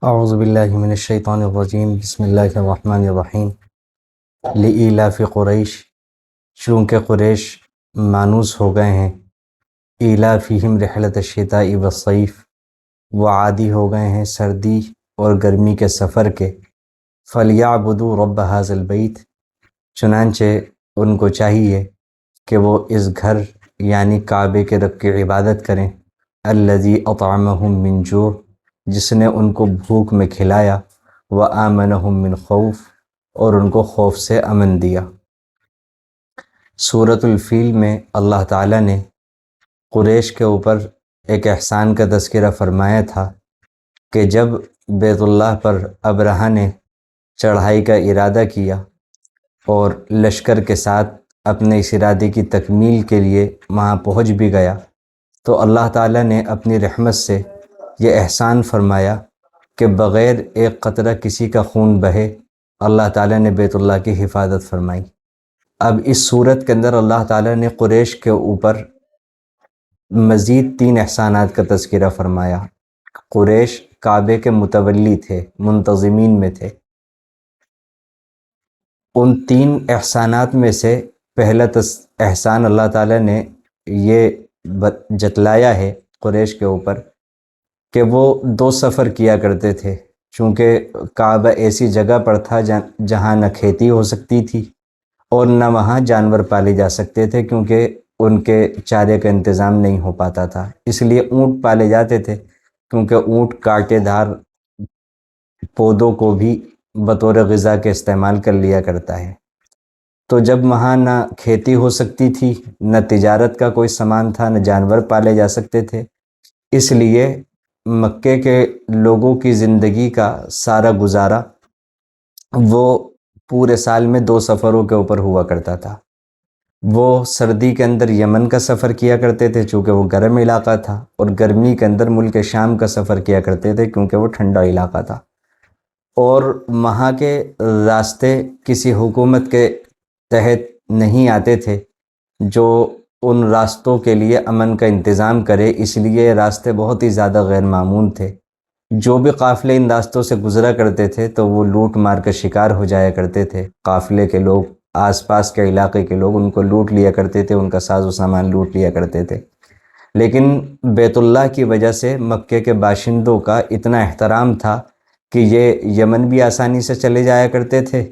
اعوذ باللہ من الشیطان الرجیم بسم اللہ الرحمن الرحیم لإیلاف قریش، چونکہ قریش مانوس ہو گئے ہیں ایلافہم رحلۃ الشتاء والصیف، وہ عادی ہو گئے ہیں سردی اور گرمی کے سفر کے، فلیعبدوا رب ھذا البیت، چنانچہ ان کو چاہیے کہ وہ اس گھر یعنی کعبے کے رب کی عبادت کریں، الذی اطعمہم من جوع، جس نے ان کو بھوک میں کھلایا، وآمنہم من خوف، اور ان کو خوف سے امن دیا۔ سورۃ الفیل میں اللہ تعالیٰ نے قریش کے اوپر ایک احسان کا تذکرہ فرمایا تھا کہ جب بیت اللہ پر ابرہہ نے چڑھائی کا ارادہ کیا اور لشکر کے ساتھ اپنے اس ارادے کی تکمیل کے لیے وہاں پہنچ بھی گیا، تو اللہ تعالیٰ نے اپنی رحمت سے یہ احسان فرمایا کہ بغیر ایک قطرہ کسی کا خون بہے اللہ تعالیٰ نے بیت اللہ کی حفاظت فرمائی۔ اب اس صورت کے اندر اللہ تعالیٰ نے قریش کے اوپر مزید 3 احسانات کا تذکرہ فرمایا۔ قریش کعبے کے متولی تھے، منتظمین میں تھے۔ ان 3 احسانات میں سے پہلا احسان اللہ تعالیٰ نے یہ جتلایا ہے قریش کے اوپر کہ وہ 2 سفر کیا کرتے تھے، چونکہ کعبہ ایسی جگہ پر تھا جہاں نہ کھیتی ہو سکتی تھی اور نہ وہاں جانور پالے جا سکتے تھے، کیونکہ ان کے چارے کا انتظام نہیں ہو پاتا تھا۔ اس لیے اونٹ پالے جاتے تھے، کیونکہ اونٹ کانٹے دار پودوں کو بھی بطور غذا کے استعمال کر لیا کرتا ہے۔ تو جب وہاں نہ کھیتی ہو سکتی تھی، نہ تجارت کا کوئی سامان تھا، نہ جانور پالے جا سکتے تھے، اس لیے مکے کے لوگوں کی زندگی کا سارا گزارا وہ پورے سال میں 2 سفروں کے اوپر ہوا کرتا تھا۔ وہ سردی کے اندر یمن کا سفر کیا کرتے تھے چونکہ وہ گرم علاقہ تھا، اور گرمی کے اندر ملک شام کا سفر کیا کرتے تھے کیونکہ وہ ٹھنڈا علاقہ تھا، اور وہاں کے راستے کسی حکومت کے تحت نہیں آتے تھے جو ان راستوں کے لیے امن کا انتظام کرے، اس لیے یہ راستے بہت ہی زیادہ غیر معمول تھے۔ جو بھی قافلے ان راستوں سے گزرا کرتے تھے تو وہ لوٹ مار کا شکار ہو جایا کرتے تھے۔ قافلے کے لوگ، آس پاس کے علاقے کے لوگ ان کو لوٹ لیا کرتے تھے، ان کا ساز و سامان لوٹ لیا کرتے تھے۔ لیکن بیت اللہ کی وجہ سے مکے کے باشندوں کا اتنا احترام تھا کہ یہ یمن بھی آسانی سے چلے جایا کرتے تھے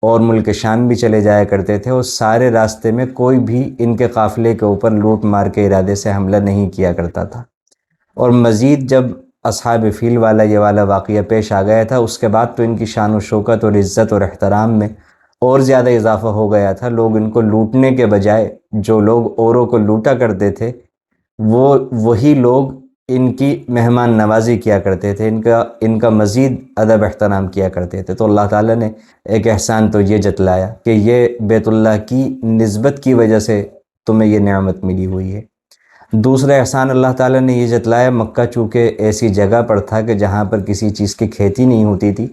اور ملک شام بھی چلے جایا کرتے تھے، اور سارے راستے میں کوئی بھی ان کے قافلے کے اوپر لوٹ مار کے ارادے سے حملہ نہیں کیا کرتا تھا۔ اور مزید جب اصحاب فیل والا یہ والا واقعہ پیش آ گیا تھا، اس کے بعد تو ان کی شان و شوکت اور عزت اور احترام میں اور زیادہ اضافہ ہو گیا تھا۔ لوگ ان کو لوٹنے کے بجائے، جو لوگ اوروں کو لوٹا کرتے تھے وہی لوگ ان کی مہمان نوازی کیا کرتے تھے، ان کا مزید ادب احترام کیا کرتے تھے۔ تو اللہ تعالیٰ نے ایک احسان تو یہ جتلایا کہ یہ بیت اللہ کی نسبت کی وجہ سے تمہیں یہ نعمت ملی ہوئی ہے۔ دوسرا احسان اللہ تعالیٰ نے یہ جتلایا، مکہ چونکہ ایسی جگہ پر تھا کہ جہاں پر کسی چیز کی کھیتی نہیں ہوتی تھی،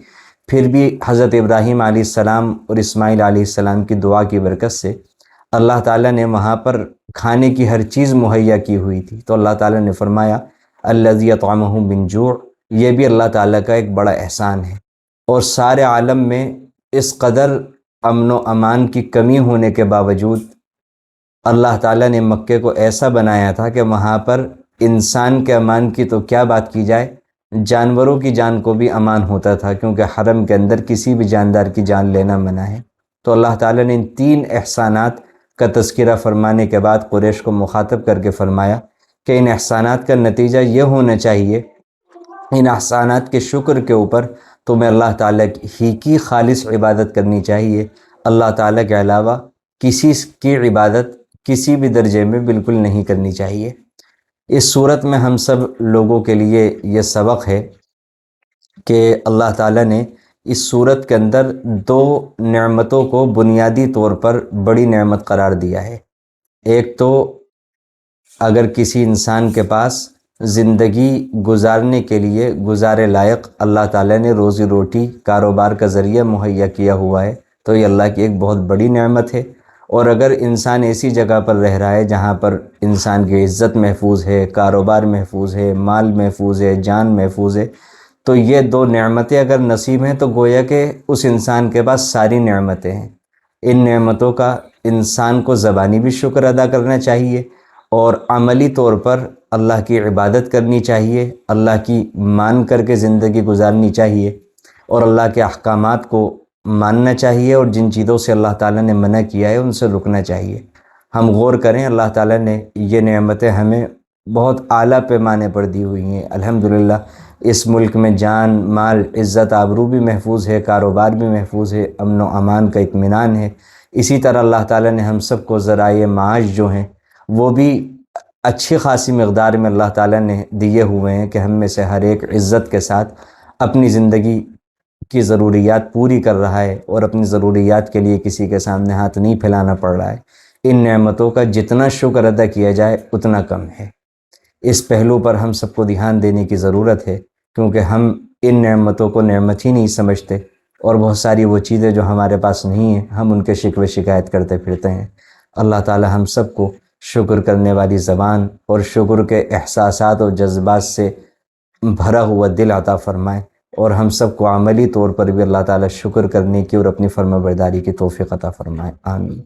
پھر بھی حضرت ابراہیم علیہ السلام اور اسماعیل علیہ السلام کی دعا کی برکت سے اللہ تعالیٰ نے وہاں پر کھانے کی ہر چیز مہیا کی ہوئی تھی۔ تو اللہ تعالیٰ نے فرمایا الذی اطعمہم من جوع، یہ بھی اللہ تعالیٰ کا ایک بڑا احسان ہے۔ اور سارے عالم میں اس قدر امن و امان کی کمی ہونے کے باوجود اللہ تعالیٰ نے مکے کو ایسا بنایا تھا کہ وہاں پر انسان کے امان کی تو کیا بات کی جائے، جانوروں کی جان کو بھی امان ہوتا تھا، کیونکہ حرم کے اندر کسی بھی جاندار کی جان لینا منع ہے۔ تو اللہ تعالیٰ نے ان 3 احسانات کا تذکرہ فرمانے کے بعد قریش کو مخاطب کر کے فرمایا کہ ان احسانات کا نتیجہ یہ ہونا چاہیے، ان احسانات کے شکر کے اوپر تمہیں اللہ تعالیٰ ہی کی خالص عبادت کرنی چاہیے، اللہ تعالیٰ کے علاوہ کسی کی عبادت کسی بھی درجے میں بالکل نہیں کرنی چاہیے۔ اس صورت میں ہم سب لوگوں کے لیے یہ سبق ہے کہ اللہ تعالیٰ نے اس صورت کے اندر 2 نعمتوں کو بنیادی طور پر بڑی نعمت قرار دیا ہے۔ ایک تو اگر کسی انسان کے پاس زندگی گزارنے کے لیے گزارے لائق اللہ تعالیٰ نے روزی روٹی کاروبار کا ذریعہ مہیا کیا ہوا ہے تو یہ اللہ کی ایک بہت بڑی نعمت ہے۔ اور اگر انسان ایسی جگہ پر رہ رہا ہے جہاں پر انسان کی عزت محفوظ ہے، کاروبار محفوظ ہے، مال محفوظ ہے، جان محفوظ ہے، تو یہ 2 نعمتیں اگر نصیب ہیں تو گویا کہ اس انسان کے پاس ساری نعمتیں ہیں۔ ان نعمتوں کا انسان کو زبانی بھی شکر ادا کرنا چاہیے اور عملی طور پر اللہ کی عبادت کرنی چاہیے، اللہ کی مان کر کے زندگی گزارنی چاہیے اور اللہ کے احکامات کو ماننا چاہیے، اور جن چیزوں سے اللہ تعالیٰ نے منع کیا ہے ان سے رکنا چاہیے۔ ہم غور کریں، اللہ تعالیٰ نے یہ نعمتیں ہمیں بہت اعلیٰ پیمانے پر دی ہوئی ہیں۔ الحمدللہ اس ملک میں جان، مال، عزت، آبرو بھی محفوظ ہے، کاروبار بھی محفوظ ہے، امن و امان کا اطمینان ہے۔ اسی طرح اللہ تعالیٰ نے ہم سب کو ذرائع معاش جو ہیں وہ بھی اچھی خاصی مقدار میں اللہ تعالیٰ نے دیے ہوئے ہیں کہ ہم میں سے ہر ایک عزت کے ساتھ اپنی زندگی کی ضروریات پوری کر رہا ہے اور اپنی ضروریات کے لیے کسی کے سامنے ہاتھ نہیں پھیلانا پڑ رہا ہے۔ ان نعمتوں کا جتنا شکر ادا کیا جائے اتنا کم ہے۔ اس پہلو پر ہم سب کو دھیان دینے کی ضرورت ہے، کیونکہ ہم ان نعمتوں کو نعمت ہی نہیں سمجھتے، اور بہت ساری وہ چیزیں جو ہمارے پاس نہیں ہیں ہم ان کے شکوے شکایت کرتے پھرتے ہیں۔ اللہ تعالی ہم سب کو شکر کرنے والی زبان اور شکر کے احساسات اور جذبات سے بھرا ہوا دل عطا فرمائے، اور ہم سب کو عملی طور پر بھی اللہ تعالی شکر کرنے کی اور اپنی فرمانبرداری کی توفیق عطا فرمائے۔ آمین۔